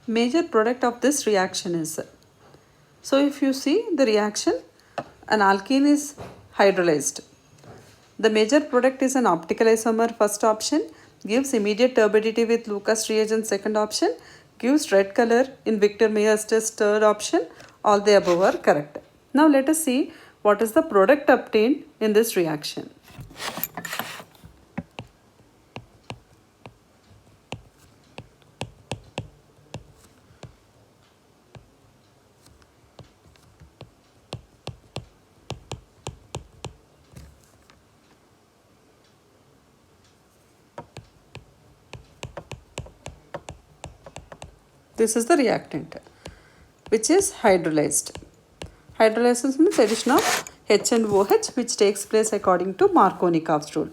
major product of this reaction is. So if you see the reaction, an alkene is hydrolyzed. The major product is an optical isomer, first option, gives immediate turbidity with Lucas reagent, second option, gives red color in Victor Meyer's test, third option. All the above are correct. Now let us see what is the product obtained in this reaction. This is the reactant, which is hydrolyzed. Hydrolysis means addition of H and OH, which takes place according to Markovnikov's rule.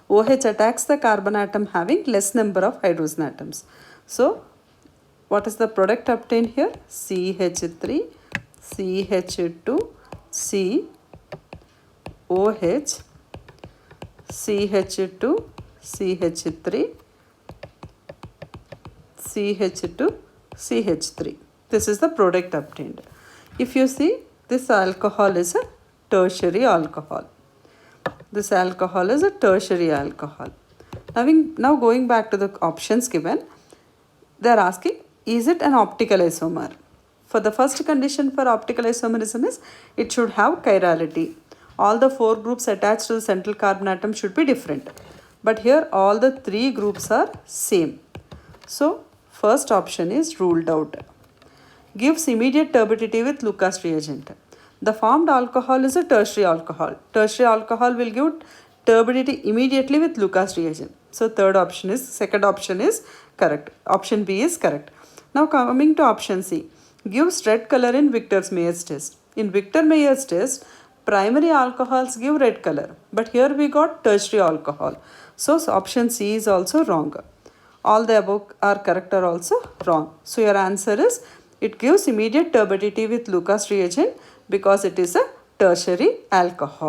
OH attacks the carbon atom having less number of hydrogen atoms. So, what is the product obtained here? CH3, CH2, C, OH, CH2, CH3, CH2, CH3. This is the product obtained. If you see, this alcohol is a tertiary alcohol. This alcohol is a tertiary alcohol. Now going back to the options given, they are asking, is it an optical isomer? For the first condition for optical isomerism is, it should have chirality. All the 4 groups attached to the central carbon atom should be different. But here all the 3 groups are same. So, first option is ruled out. Gives immediate turbidity with Lucas reagent. The formed alcohol is a tertiary alcohol. Tertiary alcohol will give turbidity immediately with Lucas reagent. So second option is correct. Option B is correct. Now coming to option C. Gives red color in Victor-Meyer's test. In Victor-Meyer's test, primary alcohols give red color. But here we got tertiary alcohol. So option C is also wrong. All the above are correct or also wrong. So your answer is, it gives immediate turbidity with Lucas reagent because it is a tertiary alcohol.